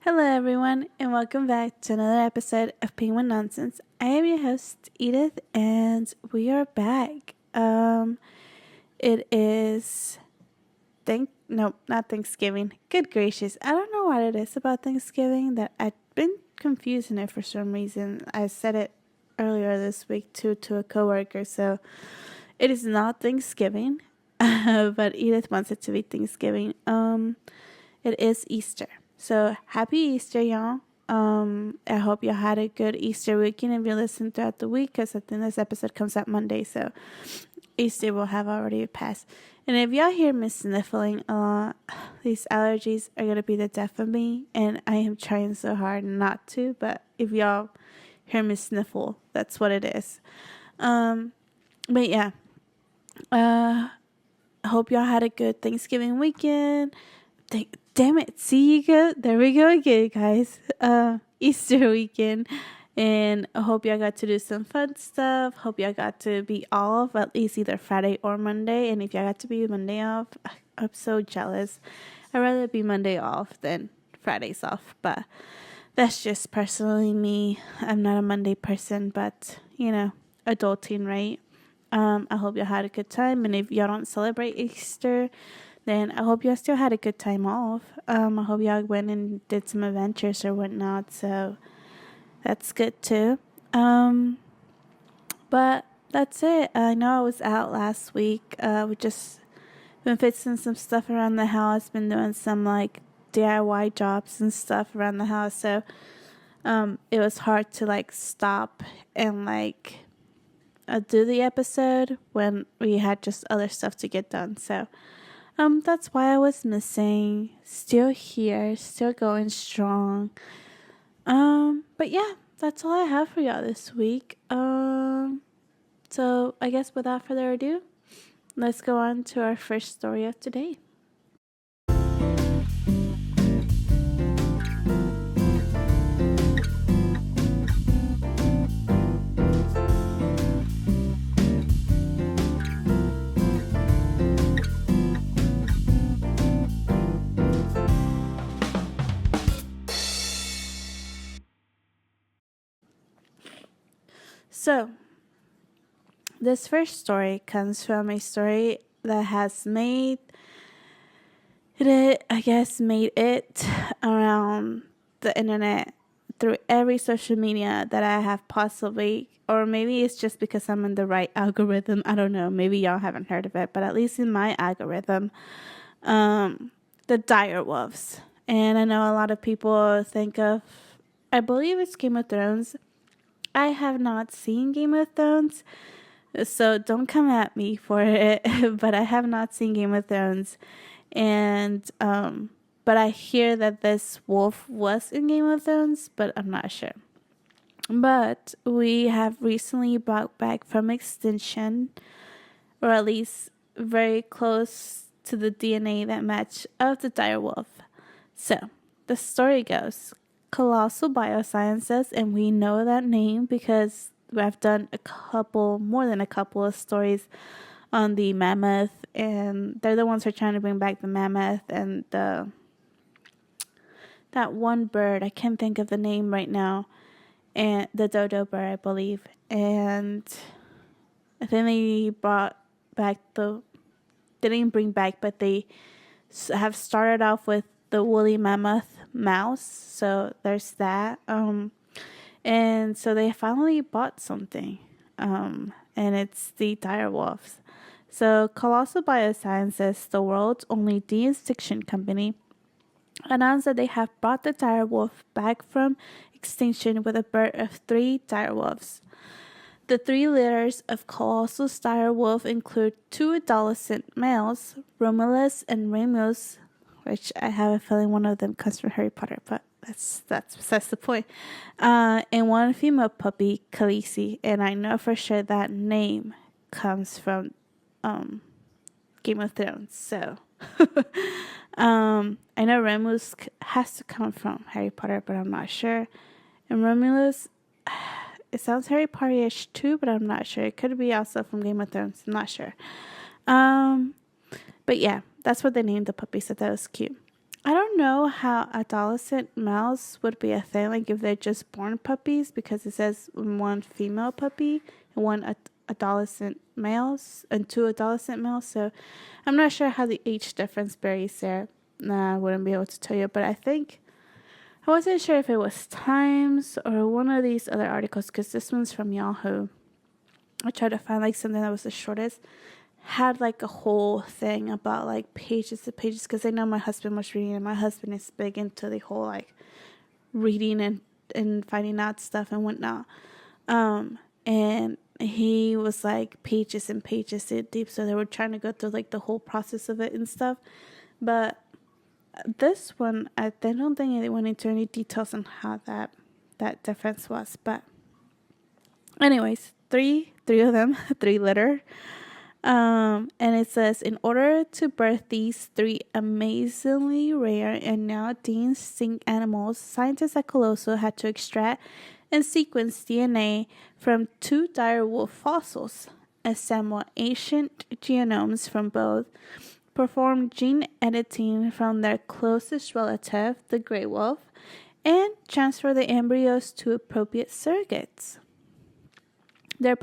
Hello, everyone, and welcome back to another episode of Penguin Nonsense. I am your host, Edith, and we are back. It is not Thanksgiving. Good gracious, I don't know what it is about Thanksgiving that I've been confusing it for some reason. I said it earlier this week to a coworker, so it is not Thanksgiving, but Edith wants it to be Thanksgiving. It is Easter. So happy Easter, y'all. I hope y'all had a good Easter weekend if you listened throughout the week, because I think this episode comes out Monday, so Easter will have already passed. And if y'all hear me sniffling a lot, these allergies are going to be the death of me, and I am trying so hard not to, but if y'all hear me sniffle, that's what it is. But yeah, I hope y'all had a good Thanksgiving weekend. Damn it, see you go. There we go again, guys. Easter weekend. And I hope y'all got to do some fun stuff. Hope y'all got to be off at least either Friday or Monday. And if y'all got to be Monday off, I'm so jealous. I'd rather be Monday off than Fridays off. But that's just personally me. I'm not a Monday person, but, adulting, right? I hope y'all had a good time. And if y'all don't celebrate Easter, then I hope y'all still had a good time off. I hope y'all went and did some adventures or whatnot. So that's good too. But that's it. I know I was out last week. We just been fixing some stuff around the house. Been doing some DIY jobs and stuff around the house. So it was hard to stop and do the episode when we had just other stuff to get done. So that's why I was missing. Still here, still going strong. But yeah, that's all I have for y'all this week. So I guess without further ado, let's go on to our first story of today. So, this first story comes from a story that has made it around the internet through every social media that I have possibly, or maybe it's just because I'm in the right algorithm. I don't know. Maybe y'all haven't heard of it, but at least in my algorithm, the dire wolves. And I know a lot of people think of, I believe it's Game of Thrones. I have not seen Game of Thrones, so don't come at me for it, but I have not seen Game of Thrones. And, but I hear that this wolf was in Game of Thrones, but I'm not sure. But we have recently brought back from extinction, or at least very close to the DNA that match of the dire wolf. So, the story goes, Colossal Biosciences, and we know that name because I've done more than a couple of stories on the mammoth, and they're the ones who are trying to bring back the mammoth and that one bird, I can't think of the name right now, and the dodo bird, I believe. And I think they brought back they didn't bring back, but they have started off with the woolly mammoth mouse, so there's that. And so they finally bought something, and it's the dire wolves. So Colossal Biosciences, the world's only de-extinction company, announced that they have brought the dire wolf back from extinction with a birth of 3 dire wolves. The 3 litters of Colossal dire wolf include 2 adolescent males, Romulus and Remus, which I have a feeling one of them comes from Harry Potter, but that's the point. And 1 female puppy, Khaleesi, and I know for sure that name comes from Game of Thrones. So I know Remus has to come from Harry Potter, but I'm not sure. And Romulus, it sounds Harry Potter-ish too, but I'm not sure. It could be also from Game of Thrones. I'm not sure. But yeah, that's what they named the puppy, so that was cute. I don't know how adolescent males would be a thing, like if they're just born puppies, because it says one female puppy and one adolescent males and two adolescent males. So I'm not sure how the age difference varies there. Nah, I wouldn't be able to tell you, but I wasn't sure if it was Times or one of these other articles, because this one's from Yahoo. I tried to find like something that was the shortest, had like a whole thing about like pages and pages, because I know my husband was reading, and my husband is big into the whole like reading and finding out stuff and whatnot. And he was like pages and pages deep, so they were trying to go through like the whole process of it and stuff. But this one, I don't think they went into any details on how that difference was. But anyways, three of them, three litter. And it says, in order to birth these three amazingly rare and now extinct animals, scientists at Colosso had to extract and sequence DNA from two dire wolf fossils, assemble ancient genomes from both, perform gene editing from their closest relative, the gray wolf, and transfer the embryos to appropriate surrogates. During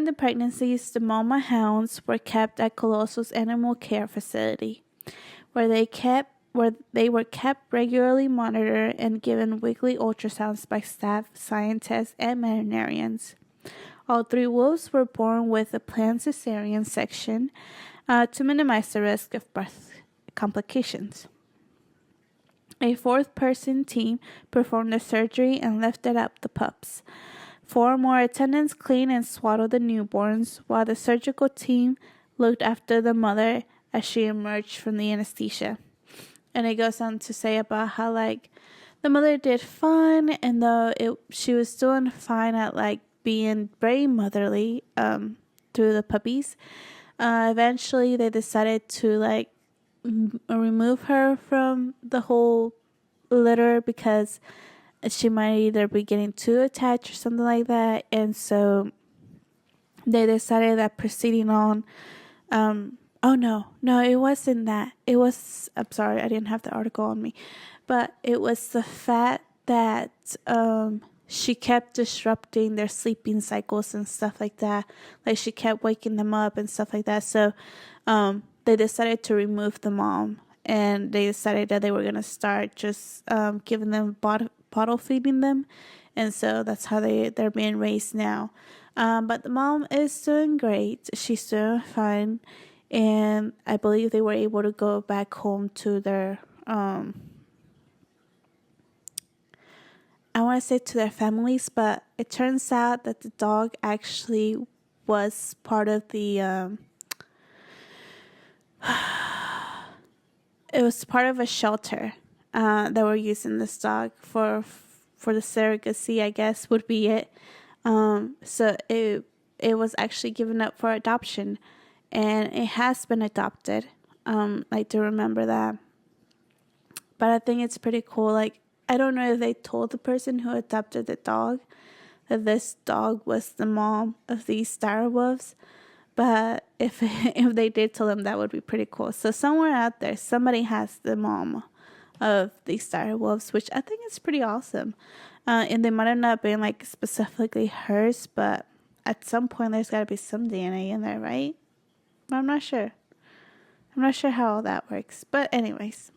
the pregnancies, the mama hounds were kept at Colosso's animal care facility, where they were kept regularly monitored and given weekly ultrasounds by staff, scientists, and veterinarians. All three wolves were born with a planned cesarean section to minimize the risk of birth complications. A fourth-person team performed the surgery and lifted up the pups. 4 more attendants cleaned and swaddled the newborns, while the surgical team looked after the mother as she emerged from the anesthesia. And it goes on to say about how like the mother did fine, and though she was doing fine at like being very motherly through the puppies, eventually they decided to like remove her from the whole litter because she might either be getting too attached or something like that. And so they decided that proceeding on, oh no, it wasn't that. It was, I'm sorry, I didn't have the article on me, but it was the fact that she kept disrupting their sleeping cycles and stuff like that. Like she kept waking them up and stuff like that. So they decided to remove the mom, and they decided that they were going to start just giving them bottle feeding them. And so that's how they're being raised now. But the mom is doing great. She's doing fine. And I believe they were able to go back home to their I want to say to their families, but it turns out that the dog actually was part of the it was part of a shelter that were using this dog for the surrogacy, I guess would be it. So it was actually given up for adoption, and it has been adopted. I do remember that, but I think it's pretty cool. Like, I don't know if they told the person who adopted the dog that this dog was the mom of these dire wolves, but if they did tell them, that would be pretty cool. So somewhere out there, somebody has the mom of these dire wolves, which I think is pretty awesome. And they might have not been like specifically hers, but at some point there's got to be some DNA in there, right? I'm not sure. I'm not sure how all that works. But anyways,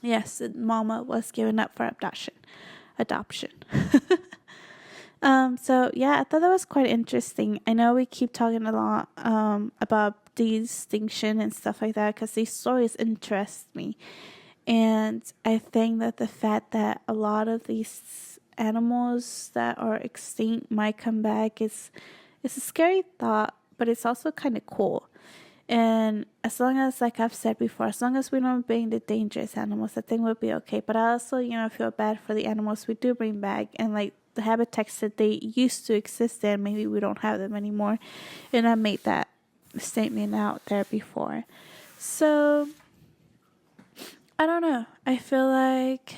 yes, mama was given up for adoption. So yeah, I thought that was quite interesting. I know we keep talking a lot about de-extinction and stuff like that because these stories interest me. And I think that the fact that a lot of these animals that are extinct might come back is a scary thought, but it's also kind of cool. And as long as, like I've said before, as long as we don't bring the dangerous animals, I think we'll be okay. But I also, feel bad for the animals we do bring back, and like the habitats that they used to exist in, maybe we don't have them anymore. And I made that statement out there before. So I don't know. I feel like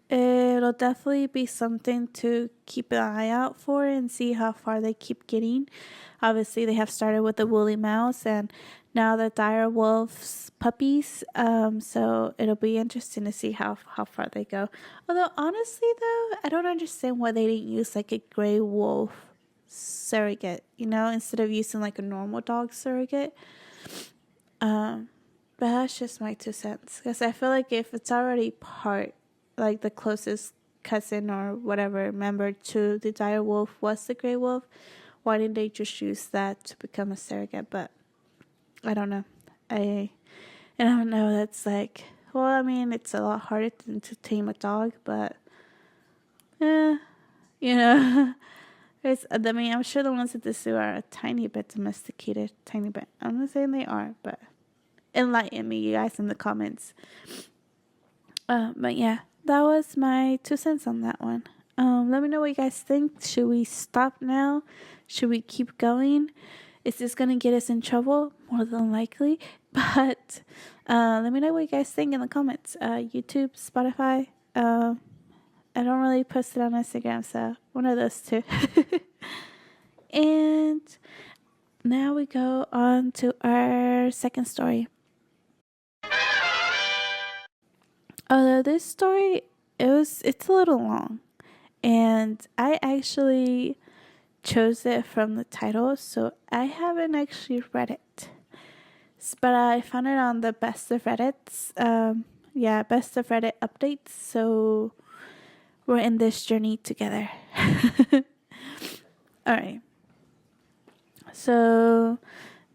it'll definitely be something to keep an eye out for and see how far they keep getting. Obviously, they have started with the woolly mouse, and now the dire wolf's puppies. So it'll be interesting to see how far they go. Although honestly though, I don't understand why they didn't use like a gray wolf surrogate, instead of using like a normal dog surrogate. But that's just my 2 cents, because I feel like if it's already part, like the closest cousin or whatever member to the dire wolf was the gray wolf, why didn't they just use that to become a surrogate? But I don't know. I don't know. That's like, well, I mean, it's a lot harder than to tame a dog, but I'm sure the ones at the zoo are a tiny bit domesticated, tiny bit. I'm not saying they are, but enlighten me, you guys, in the comments. But yeah, that was my 2 cents on that one. Let me know what you guys think. Should we stop now? Should we keep going? Is this gonna get us in trouble? More than likely. But let me know what you guys think in the comments. YouTube, Spotify. I don't really post it on Instagram, so one of those two. And now we go on to our second story. Although this story, it's a little long, and I actually chose it from the title, so I haven't actually read it. But I found it on the Best of Reddits. Best of Reddit updates. So we're in this journey together. All right. So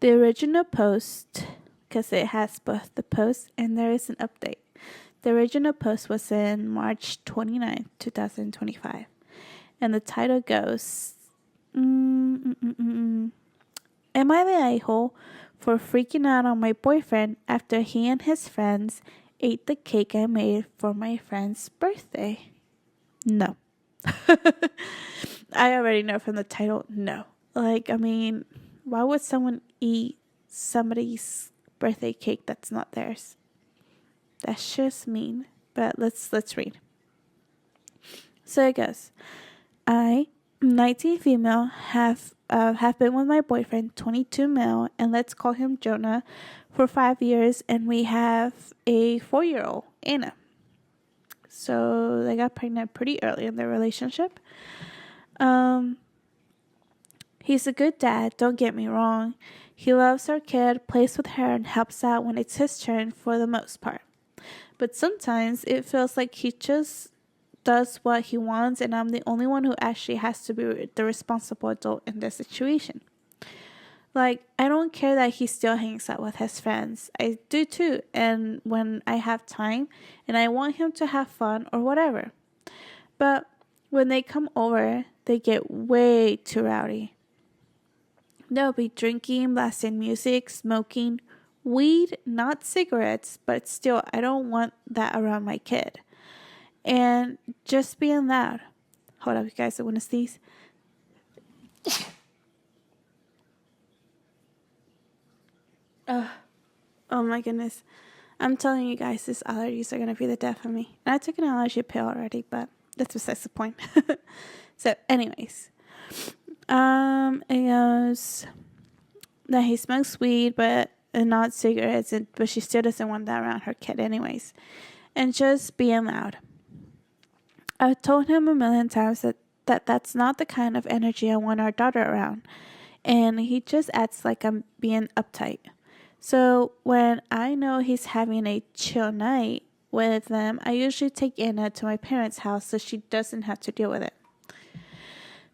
the original post, because it has both the post and there is an update. The original post was in March 29th, 2025. And the title goes, Am I the a-hole for freaking out on my boyfriend after he and his friends ate the cake I made for my friend's birthday? No. I already know from the title, no. Like, I mean, why would someone eat somebody's birthday cake that's not theirs? That's just mean. But let's read. So it goes. I, 19 female, have been with my boyfriend, 22 male, and let's call him Jonah, for 5 years, and we have a 4-year-old, Anna. So they got pregnant pretty early in their relationship. He's a good dad, don't get me wrong. He loves our kid, plays with her, and helps out when it's his turn for the most part. But sometimes it feels like he just does what he wants, and I'm the only one who actually has to be the responsible adult in this situation. Like, I don't care that he still hangs out with his friends. I do too, and when I have time, and I want him to have fun or whatever. But when they come over, they get way too rowdy. They'll be drinking, blasting music, smoking, weed, not cigarettes, but still, I don't want that around my kid. And just being loud. Hold up, you guys, I want to sneeze. Oh my goodness. I'm telling you guys, these allergies are going to be the death of me. And I took an allergy pill already, but that's besides the point. So, anyways. It goes that he smokes weed, but not cigarettes, but she still doesn't want that around her kid anyways. And just being loud. I've told him a million times that's not the kind of energy I want our daughter around. And he just acts like I'm being uptight. So when I know he's having a chill night with them, I usually take Anna to my parents' house so she doesn't have to deal with it.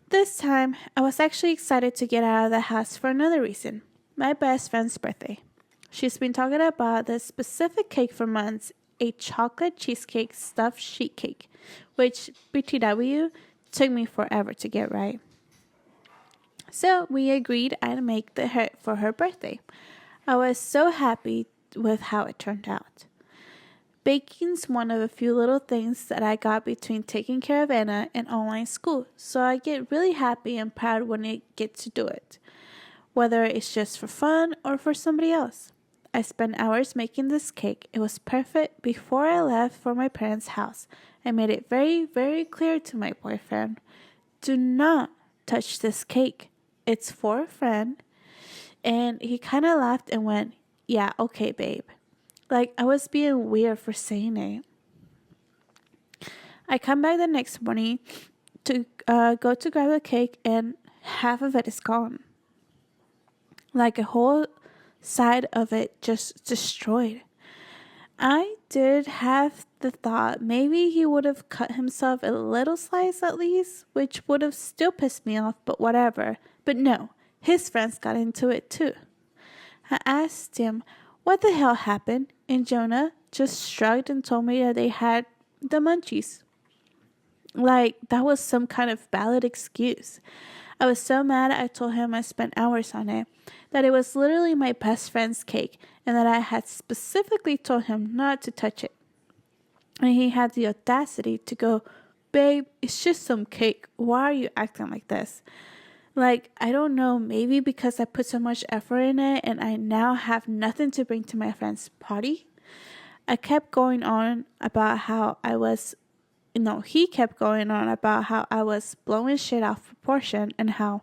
This time, I was actually excited to get out of the house for another reason. My best friend's birthday. She's been talking about this specific cake for months, a chocolate cheesecake stuffed sheet cake, which, BTW, took me forever to get right. So we agreed I'd make her for her birthday. I was so happy with how it turned out. Baking's one of a few little things that I got between taking care of Anna and online school, so I get really happy and proud when I get to do it, whether it's just for fun or for somebody else. I spent hours making this cake. It was perfect. Before I left for my parents' house, I made it very, very clear to my boyfriend, do not touch this cake. It's for a friend. And he kind of laughed and went, "Yeah, okay, babe." Like I was being weird for saying it. I come back the next morning to go to grab the cake, and half of it is gone. Like a whole side of it just destroyed. I did have the thought maybe he would have cut himself a little slice at least, which would have still pissed me off, but whatever. But no, his friends got into it too. I asked him what the hell happened, and Jonah just shrugged and told me that they had the munchies. Like that was some kind of valid excuse. I was so mad I told him I spent hours on it, that it was literally my best friend's cake, and that I had specifically told him not to touch it. And he had the audacity to go, "Babe, it's just some cake. Why are you acting like this?" Like, I don't know, maybe because I put so much effort in it and I now have nothing to bring to my friend's party. I kept going on about how I was, he kept going on about how I was blowing shit out of proportion and how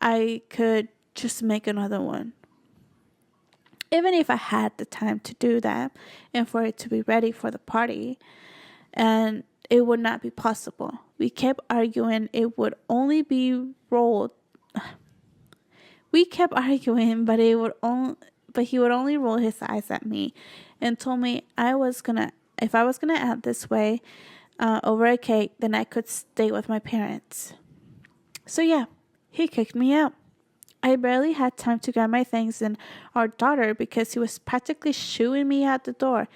I could just make another one. Even if I had the time to do that and for it to be ready for the party, and it would not be possible. We kept arguing it would only be rolled. We kept arguing, but he would only roll his eyes at me and told me if I was gonna act this way over a cake, then I could stay with my parents. So yeah, he kicked me out. I barely had time to grab my things and our daughter because he was practically shooing me out the door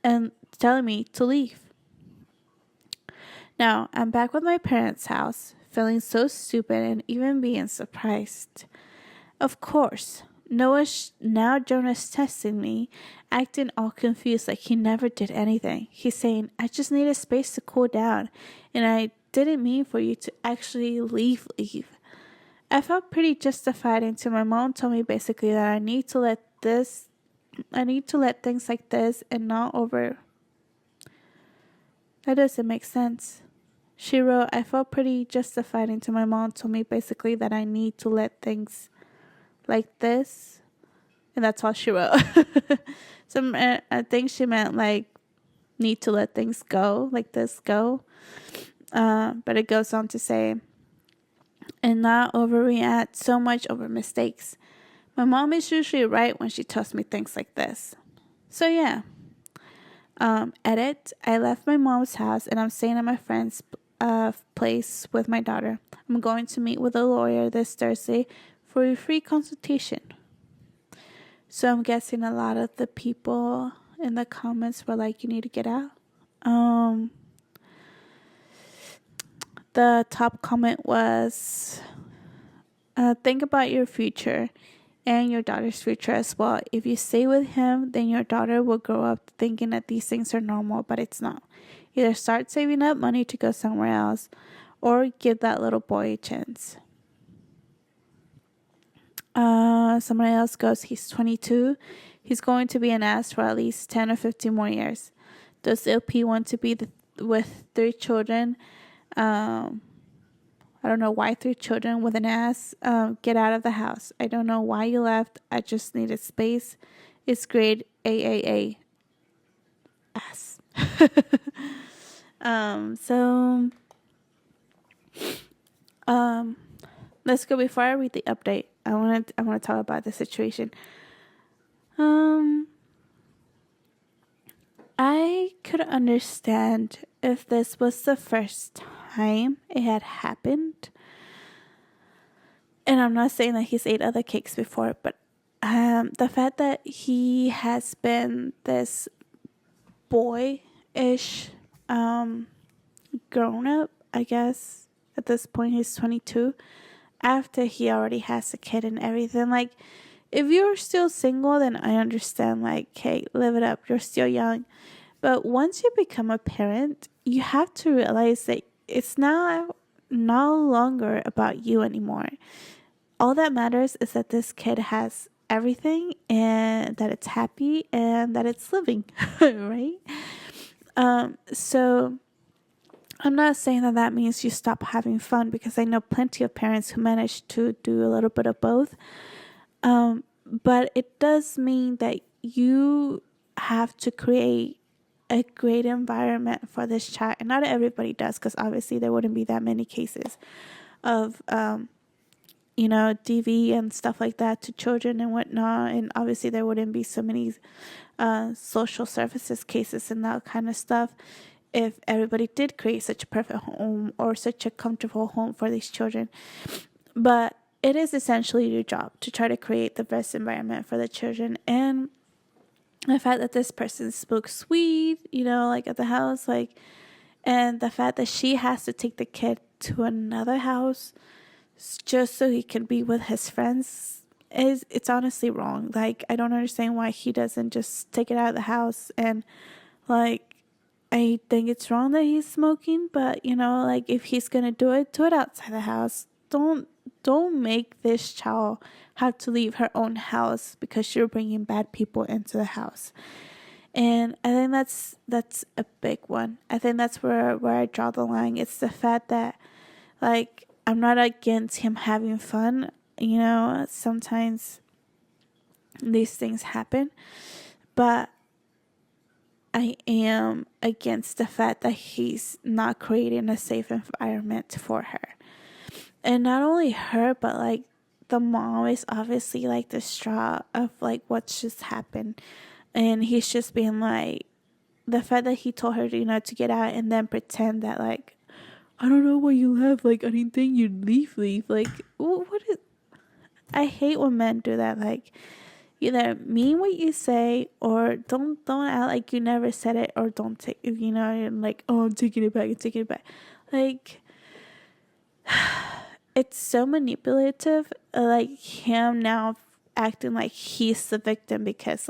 and telling me to leave. Now I'm back with my parents' house, feeling so stupid and even being surprised. Of course, now Jonah's testing me, acting all confused like he never did anything. He's saying, "I just needed space to cool down, and I didn't mean for you to actually leave. I felt pretty justified until my mom told me basically that I need to let things like this and not over. That doesn't make sense. She wrote, "I felt pretty justified until my mom told me basically that I need to let things like this." And that's all she wrote. I think she meant like need to let things go, like this go. But it goes on to say, "And not overreact so much over mistakes. My mom is usually right when she tells me things like this." So yeah. Edit. I left my mom's house and I'm staying at my friend's place with my daughter. I'm going to meet with a lawyer this Thursday for a free consultation. So I'm guessing a lot of the people in the comments were like, "You need to get out." The top comment was, "Think about your future and your daughter's future as well. If you stay with him, then your daughter will grow up thinking that these things are normal, but it's not. Either start saving up money to go somewhere else or give that little boy a chance." Somebody else goes, "He's 22. He's going to be an ass for at least 10 or 15 more years. Does LP want to be with 3 children? I don't know why 3 children with an ass. Get out of the house. I don't know why you left. I just needed space. It's grade AAA. Ass." So let's go. Before I read the update, I want to talk about the situation. I could understand if this was the first time it had happened. And I'm not saying that he's ate other cakes before, but the fact that he has been this boy-ish grown up, I guess, at this point he's 22, after he already has a kid and everything. Like, if you're still single, then I understand, like, hey, live it up, you're still young. But once you become a parent, you have to realize that it's now no longer about you anymore. All that matters is that this kid has everything and that it's happy and that it's living, right? So I'm not saying that means you stop having fun, because I know plenty of parents who manage to do a little bit of both. but it does mean that you have to create a great environment for this child. And not everybody does, because obviously there wouldn't be that many cases of, DV and stuff like that to children and whatnot. And obviously there wouldn't be so many social services cases and that kind of stuff if everybody did create such a perfect home or such a comfortable home for these children. But it is essentially your job to try to create the best environment for the children. And the fact that this person smokes weed, like at the house, and the fact that she has to take the kid to another house just so he can be with his friends, it's honestly wrong. Like, I don't understand why he doesn't just take it out of the house. And I think it's wrong that he's smoking, but if he's gonna do it outside the house. Don't make this child have to leave her own house because you're bringing bad people into the house. And I think that's a big one. I think that's where I draw the line. It's the fact that, I'm not against him having fun. Sometimes these things happen, but I am against the fact that he's not creating a safe environment for her. And not only her, but the mom is obviously distraught of what's just happened. And he's just being the fact that he told her to get out and then pretend that I don't know why you left, I didn't think you'd leave. What is, I hate when men do that. Either mean what you say or don't act like you never said it, or don't take, and oh, I'm taking it back. It's so manipulative, him now acting like he's the victim because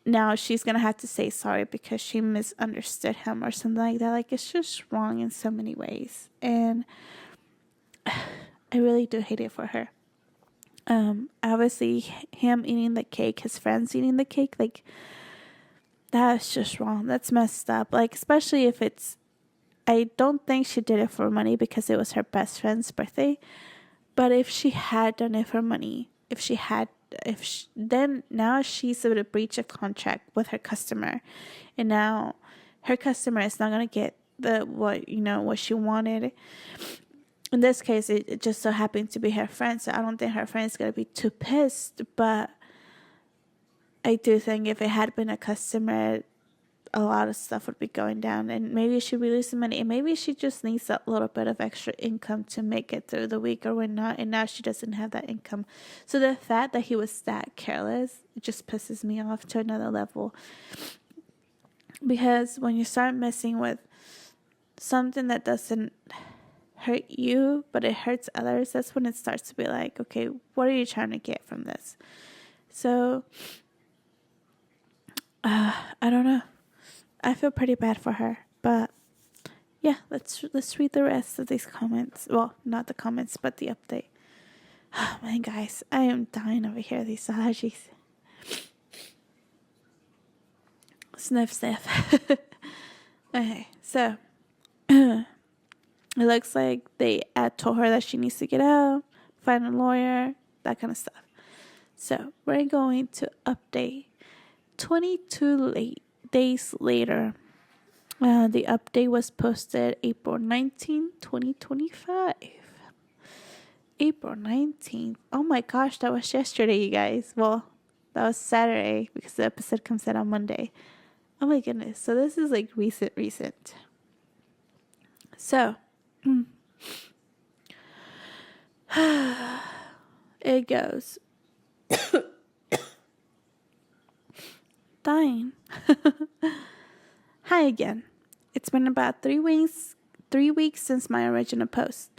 now she's gonna have to say sorry because she misunderstood him or something like that. It's just wrong in so many ways, and I really do hate it for her. Obviously him eating the cake, his friends eating the cake, that's just wrong. That's messed up. Then if it's, I don't think she did it for money because it was her best friend's birthday. But if she had done it for money, then now she's able to breach a contract with her customer, and now her customer is not gonna get what she wanted. In this case, it just so happened to be her friend, so I don't think her friend is gonna be too pissed. But I do think if it had been a customer, a lot of stuff would be going down, and maybe she be losing money, and maybe she just needs a little bit of extra income to make it through the week or whatnot, and now she doesn't have that income. So the fact that he was that careless, it just pisses me off to another level. Because when you start messing with something that doesn't hurt you, but it hurts others, that's when it starts to be okay, what are you trying to get from this? So, I don't know. I feel pretty bad for her, but yeah, let's read the rest of these comments. Well, not the comments, but the update. Oh man, guys, I am dying over here. These allergies. Sniff. Okay, so it looks like they told her that she needs to get out, find a lawyer, that kind of stuff. So we're going to update 22 days later. The update was posted April 19, 2025. April 19th. Oh my gosh, that was yesterday, you guys. Well, that was Saturday because the episode comes out on Monday. Oh my goodness. So this is recent. So, it goes. Dying. Hi again. It's been about 3 weeks since my original post.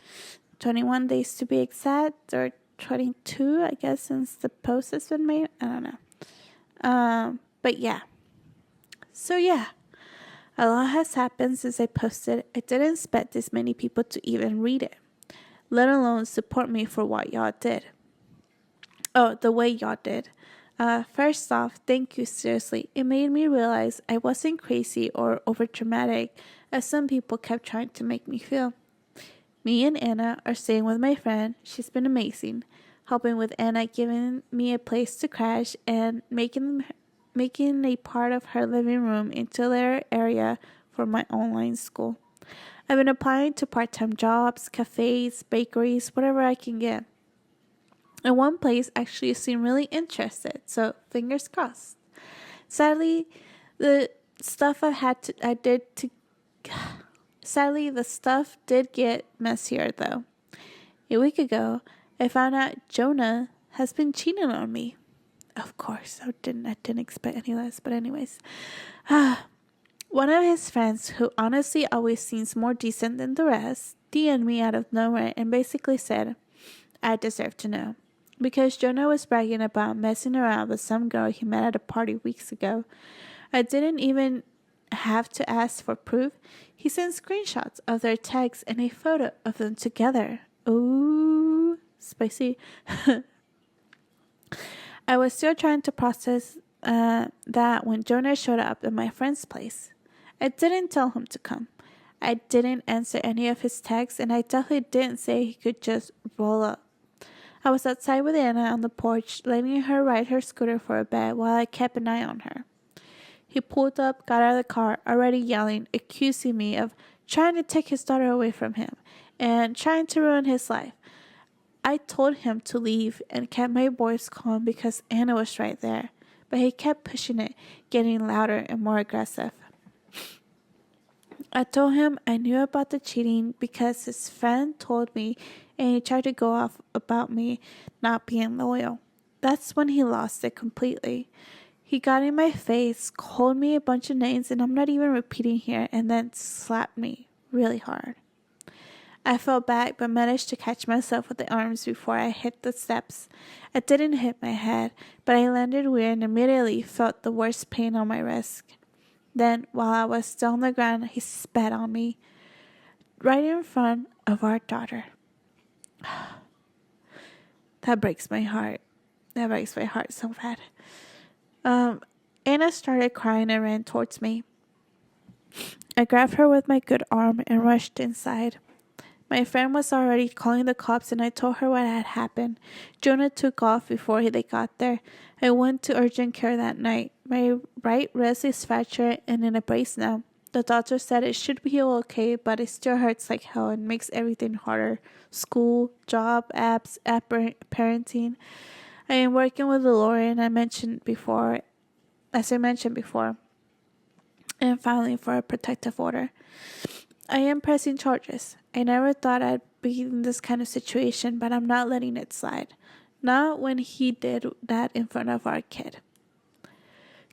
21 days to be exact, or 22, I guess, since the post has been made. I don't know. But yeah. So yeah. A lot has happened since I posted. I didn't expect this many people to even read it, let alone support me for what y'all did. Oh, the way y'all did. First off, thank you, seriously. It made me realize I wasn't crazy or overdramatic as some people kept trying to make me feel. Me and Anna are staying with my friend. She's been amazing. helping with Anna, giving me a place to crash, and making a part of her living room into their area for my online school. I've been applying to part-time jobs, cafes, bakeries, whatever I can get. And one place actually seemed really interested, so fingers crossed. Sadly, the stuff Sadly, the stuff did get messier though. A week ago, I found out Jonah has been cheating on me. Of course, I didn't expect any less, but anyways. One of his friends, who honestly always seems more decent than the rest, DM'd me out of nowhere and basically said, I deserve to know. Because Jonah was bragging about messing around with some girl he met at a party weeks ago. I didn't even have to ask for proof. He sent screenshots of their texts and a photo of them together. Ooh, spicy. I was still trying to process that when Jonah showed up at my friend's place. I didn't tell him to come. I didn't answer any of his texts, and I definitely didn't say he could just roll up. I was outside with Anna on the porch, letting her ride her scooter for a bit while I kept an eye on her. He pulled up, got out of the car, already yelling, accusing me of trying to take his daughter away from him and trying to ruin his life. I told him to leave and kept my voice calm because Anna was right there, but he kept pushing it, getting louder and more aggressive. I told him I knew about the cheating because his friend told me, and he tried to go off about me not being loyal. That's when he lost it completely. He got in my face, called me a bunch of names, and I'm not even repeating here, and then slapped me really hard. I fell back but managed to catch myself with the arms before I hit the steps. I didn't hit my head, but I landed weird and immediately felt the worst pain on my wrist. Then, while I was still on the ground, he spat on me, right in front of our daughter. That breaks my heart. That breaks my heart so bad. Anna started crying and ran towards me. I grabbed her with my good arm and rushed inside. My friend was already calling the cops, and I told her what had happened. Jonah took off before they got there. I went to urgent care that night. My right wrist is fractured and in a brace now. The doctor said it should be okay, but it still hurts like hell and makes everything harder. School, job, apps, parenting. I am working with the lawyer, as I mentioned before, and filing for a protective order. I am pressing charges. I never thought I'd be in this kind of situation, but I'm not letting it slide. Not when he did that in front of our kid.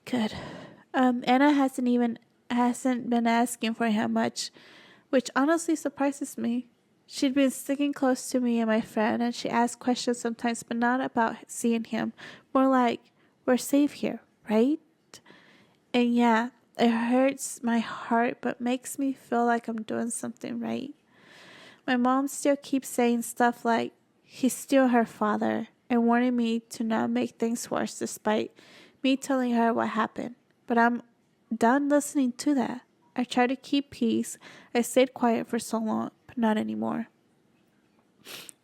Good. Anna hasn't been asking for him much, which honestly surprises me. She'd been sticking close to me and my friend, and she asked questions sometimes, but not about seeing him. More like, we're safe here, right? And yeah, it hurts my heart, but makes me feel like I'm doing something right. My mom still keeps saying stuff like, he's still her father, and warning me to not make things worse despite me telling her what happened. But I'm done listening to that. I try to keep peace. I stayed quiet for so long, but not anymore.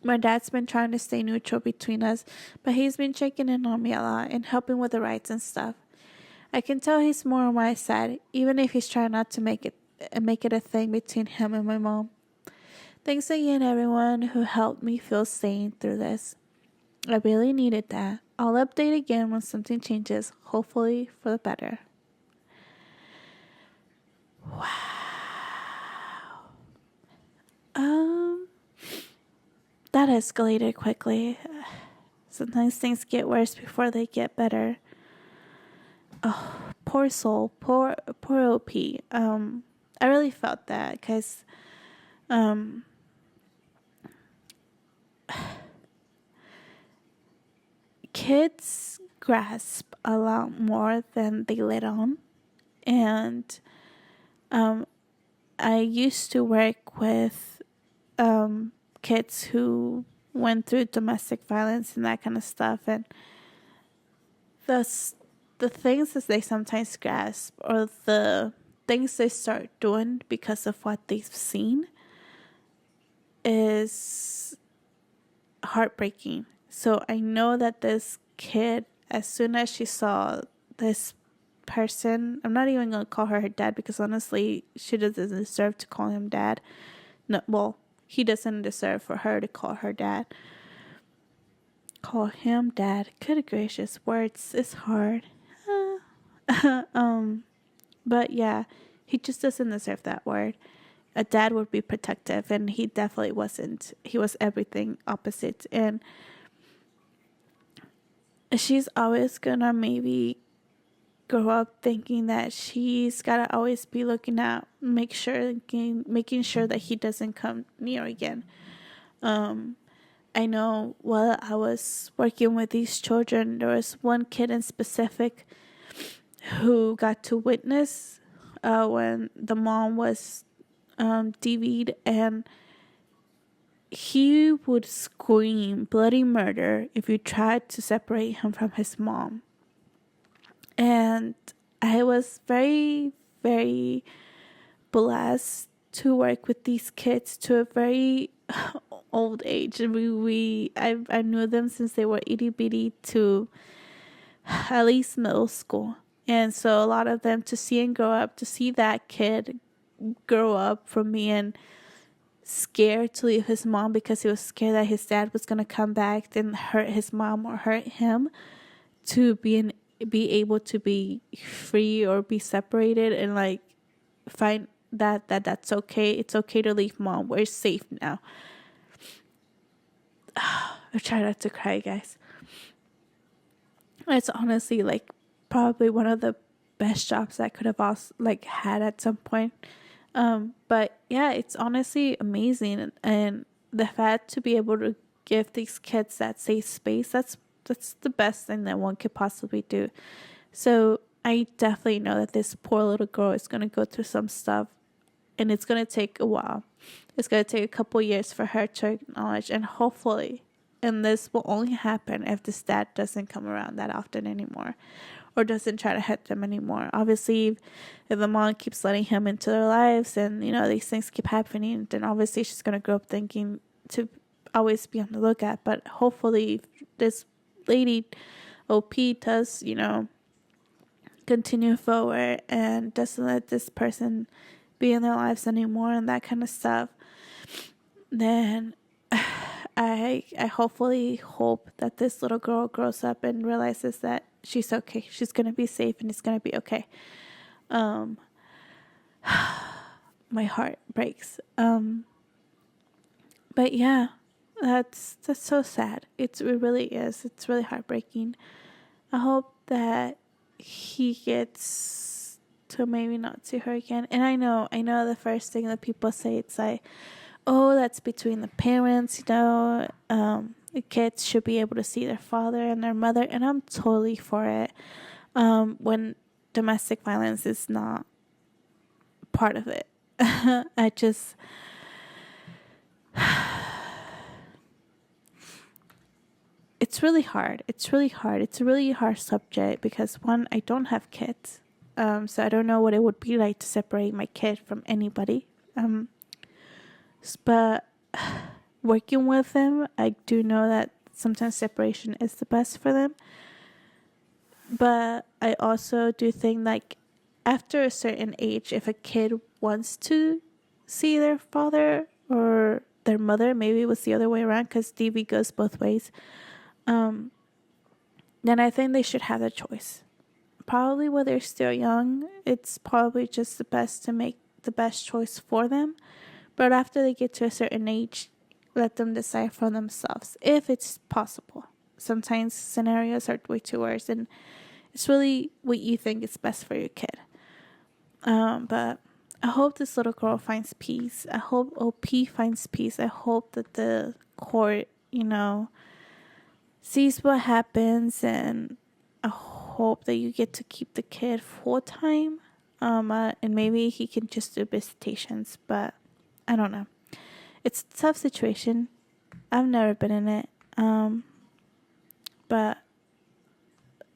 My dad's been trying to stay neutral between us, but he's been checking in on me a lot and helping with the rights and stuff. I can tell he's more on my side, even if he's trying not to make it a thing between him and my mom. Thanks again, everyone who helped me feel sane through this. I really needed that. I'll update again when something changes, hopefully for the better. Wow. That escalated quickly. Sometimes things get worse before they get better. Oh, poor soul, poor OP. I really felt that because, kids grasp a lot more than they let on, and I used to work with kids who went through domestic violence and that kind of stuff, and the things that they sometimes grasp or the things they start doing because of what they've seen is heartbreaking. So I know that this kid, as soon as she saw this person, I'm not even going to call her dad, because honestly, she doesn't deserve to call him dad. No, well, he doesn't deserve for her to call her dad. Call him dad. Good gracious, words is hard. But yeah, he just doesn't deserve that word. A dad would be protective, and he definitely wasn't. He was everything opposite. And she's always gonna maybe grow up thinking that she's gotta always be looking out, making sure that he doesn't come near again. I know while I was working with these children, there was one kid in specific who got to witness when the mom was DV'd, and he would scream bloody murder if you tried to separate him from his mom. And I was very, very blessed to work with these kids to a very old age. I knew them since they were itty bitty to at least middle school. And so a lot of them, to see and grow up, to see that kid grow up from being scared to leave his mom because he was scared that his dad was going to come back and hurt his mom or hurt him, to be able to be free or be separated, and like find that's okay. It's okay to leave mom. We're safe now. I try not to cry, guys. It's honestly like probably one of the best jobs I could have also like had at some point. But yeah, it's honestly amazing, and the fact to be able to give these kids that safe space, that's the best thing that one could possibly do. So I definitely know that this poor little girl is going to go through some stuff, and it's going to take a while. It's going to take a couple years for her to acknowledge, and hopefully, and this will only happen if this dad doesn't come around that often anymore, or doesn't try to hurt them anymore. Obviously, if the mom keeps letting him into their lives, and these things keep happening, then obviously she's going to grow up thinking to always be on the lookout. But hopefully this lady OP does continue forward and doesn't let this person be in their lives anymore and that kind of stuff, then I hopefully hope that this little girl grows up and realizes that she's okay. She's going to be safe, and it's going to be okay. My heart breaks. But yeah, that's so sad. It really is. It's really heartbreaking. I hope that he gets to maybe not see her again. And I know the first thing that people say, it's like, oh, that's between the parents, the kids should be able to see their father and their mother, and I'm totally for it. When domestic violence is not part of it. I just it's really hard. It's really hard. It's a really hard subject because, one, I don't have kids. So I don't know what it would be like to separate my kid from anybody. But working with them, I do know that sometimes separation is the best for them. But I also do think, like, after a certain age, if a kid wants to see their father or their mother, maybe it was the other way around because DV goes both ways, then I think they should have the choice. Probably when they're still young, it's probably just the best to make the best choice for them. But after they get to a certain age, let them decide for themselves, if it's possible. Sometimes scenarios are way too worse, and it's really what you think is best for your kid. But I hope this little girl finds peace. I hope OP finds peace. I hope that the court, sees what happens, and I hope that you get to keep the kid full time. And maybe he can just do visitations, but I don't know. It's a tough situation. I've never been in it. But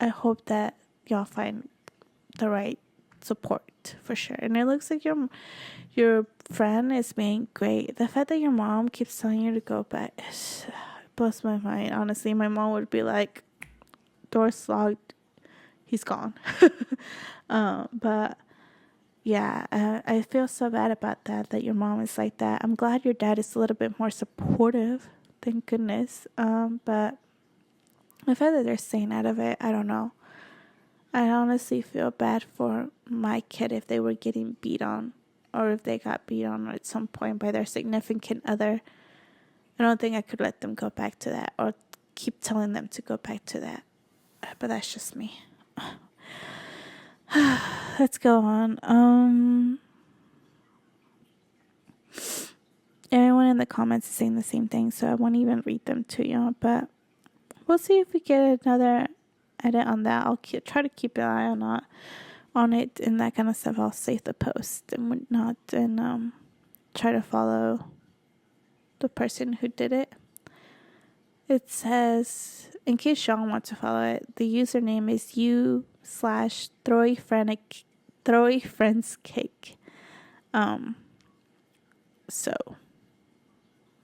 I hope that y'all find the right support for sure. And it looks like your friend is being great. The fact that your mom keeps telling you to go back blows my mind. Honestly, my mom would be like, door's locked, he's gone. But yeah, I feel so bad about that your mom is like that. I'm glad your dad is a little bit more supportive, thank goodness. But the fact that they're staying out of it, I don't know. I honestly feel bad for my kid if they were getting beat on, or if they got beat on at some point by their significant other. I don't think I could let them go back to that, or keep telling them to go back to that. But that's just me. Let's go on. Everyone in the comments is saying the same thing, so I won't even read them to you. But we'll see if we get another edit on that. I'll try to keep an eye on it and that kind of stuff. I'll save the post and whatnot, and try to follow the person who did it. It says, in case y'all want to follow it, the username is u/throwyfriendscake. So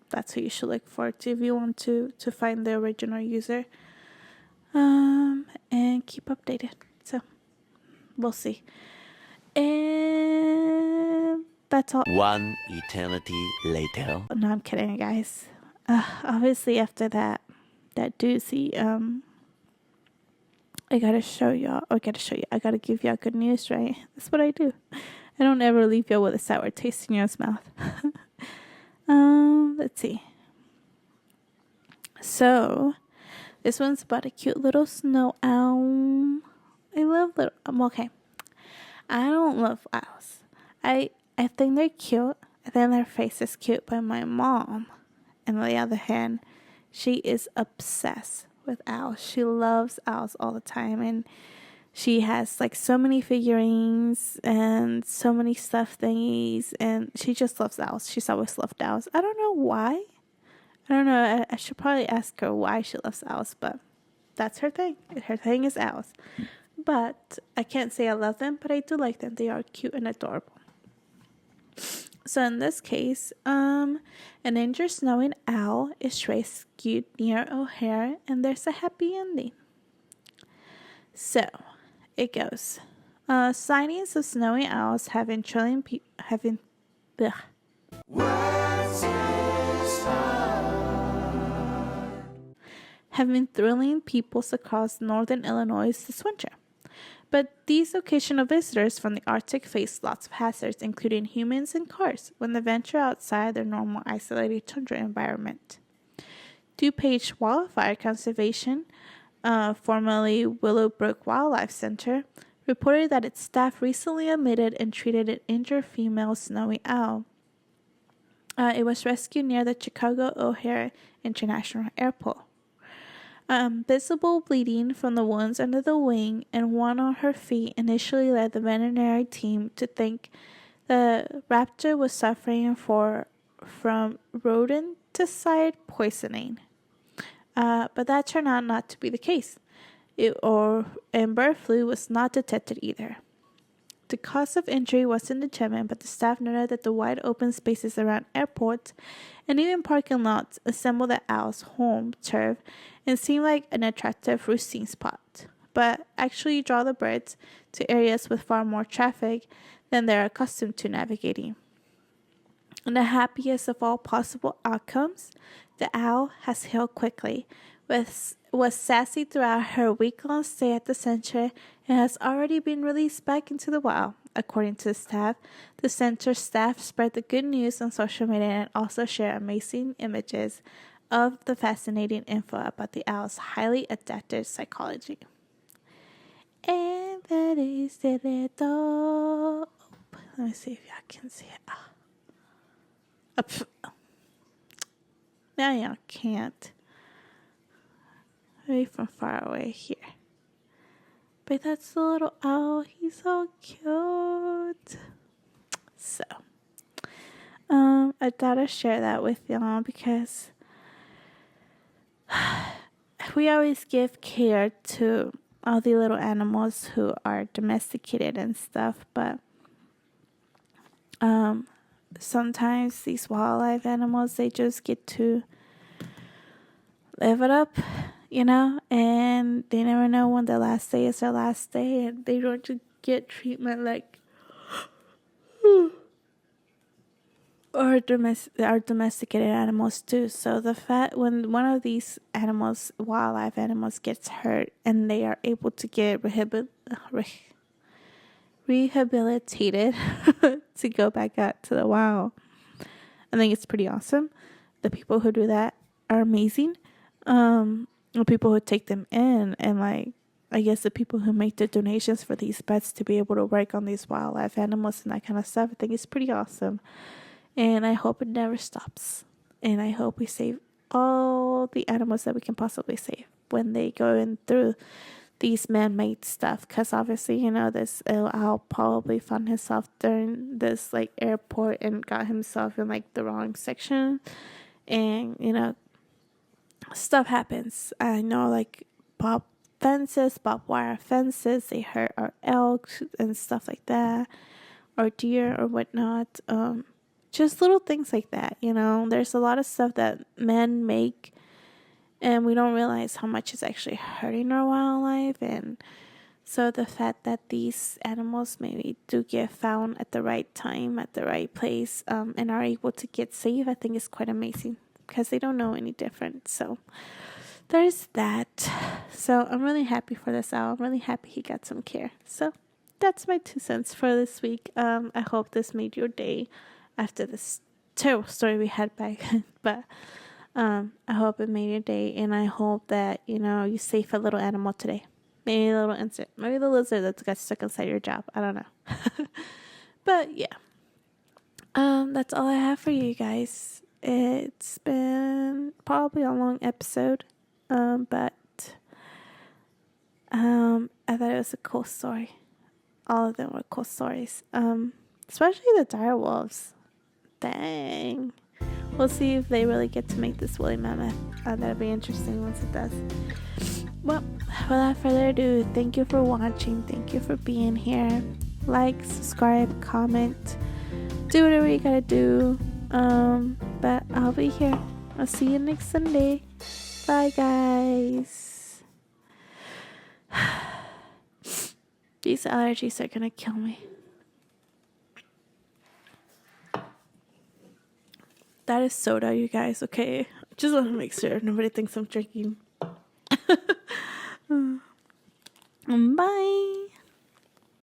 that's who you should look for to if you want to find the original user. And keep updated. So we'll see. And that's all. One eternity later. No, I'm kidding, guys. Obviously, after that doozy, I gotta give y'all good news, right? That's what I do. I don't ever leave y'all with a sour taste in y'all's mouth. Let's see. So, this one's about a cute little snow owl. I love little. Okay. I don't love owls. I think they're cute. I think their face is cute. But my mom, on the other hand, she is obsessed with owls. She loves owls all the time, and she has like so many figurines and so many stuffed thingies, and she just loves owls. She's always loved owls. I don't know why. I don't know. I should probably ask her why she loves owls, but that's her thing. Her thing is owls. But I can't say I love them, but I do like them. They are cute and adorable. So in this case, an injured snowing owl is rescued near O'Hare, and there's a happy ending. So it goes. Sightings of snowy owls have been thrilling peoples across northern Illinois this winter. But these occasional visitors from the Arctic face lots of hazards, including humans and cars, when they venture outside their normal isolated tundra environment. DuPage Wildfire Conservation, formerly Willowbrook Wildlife Center, reported that its staff recently admitted and treated an injured female snowy owl. It was rescued near the Chicago O'Hare International Airport. Visible bleeding from the wounds under the wing and one on her feet initially led the veterinary team to think the raptor was suffering from rodenticide poisoning. But that turned out not to be the case. And bird flu was not detected either. The cause of injury wasn't determined, but the staff noted that the wide open spaces around airports and even parking lots assemble the owl's home turf and seem like an attractive roosting spot, but actually draw the birds to areas with far more traffic than they're accustomed to navigating. In the happiest of all possible outcomes, the owl has healed quickly, was sassy throughout her week-long stay at the center, and has already been released back into the wild. According to the staff, the center staff spread the good news on social media and also shared amazing images of the fascinating info about the owl's highly adapted psychology. And that is the little... Let me see if y'all can see it. Now y'all can't. Maybe from far away here. But that's the little owl. He's so cute. So, I thought I'd share that with y'all because we always give care to all the little animals who are domesticated and stuff, but sometimes these wildlife animals, they just get to live it up, and they never know when the last day is their last day, and they don't just get treatment like our domesticated animals do. So the fact when one of these animals, wildlife animals, gets hurt and they are able to get rehabilitated to go back out to the wild, I think it's pretty awesome. The people who do that are amazing. The people who take them in, and like, I guess the people who make the donations for these pets to be able to work on these wildlife animals and that kind of stuff, I think it's pretty awesome. And I hope it never stops. And I hope we save all the animals that we can possibly save when they go in through these man-made stuff. Because obviously, this owl probably found himself during this like airport and got himself in like the wrong section. And, stuff happens. I know like barbed wire fences, they hurt our elk and stuff like that. Or deer or whatnot. Just little things like that, There's a lot of stuff that men make, and we don't realize how much it's actually hurting our wildlife. And so the fact that these animals maybe do get found at the right time, at the right place, and are able to get safe, I think is quite amazing, because they don't know any different. So there's that. So I'm really happy for this owl. I'm really happy he got some care. So that's my 2 cents for this week. I hope this made your day after this terrible story we had back then. But I hope it made your day, and I hope that, you save a little animal today. Maybe a little insect. Maybe the lizard that got stuck inside your job. I don't know. But yeah. That's all I have for you guys. It's been probably a long episode. But I thought it was a cool story. All of them were cool stories. Especially the dire wolves. Dang. We'll see if they really get to make this woolly mammoth. That'll be interesting once it does. Well, without further ado, thank you for watching. Thank you for being here. Like, subscribe, comment. Do whatever you gotta do. But I'll be here. I'll see you next Sunday. Bye, guys. These allergies are gonna kill me. That is soda, you guys, okay? Just want to make sure nobody thinks I'm drinking. Bye.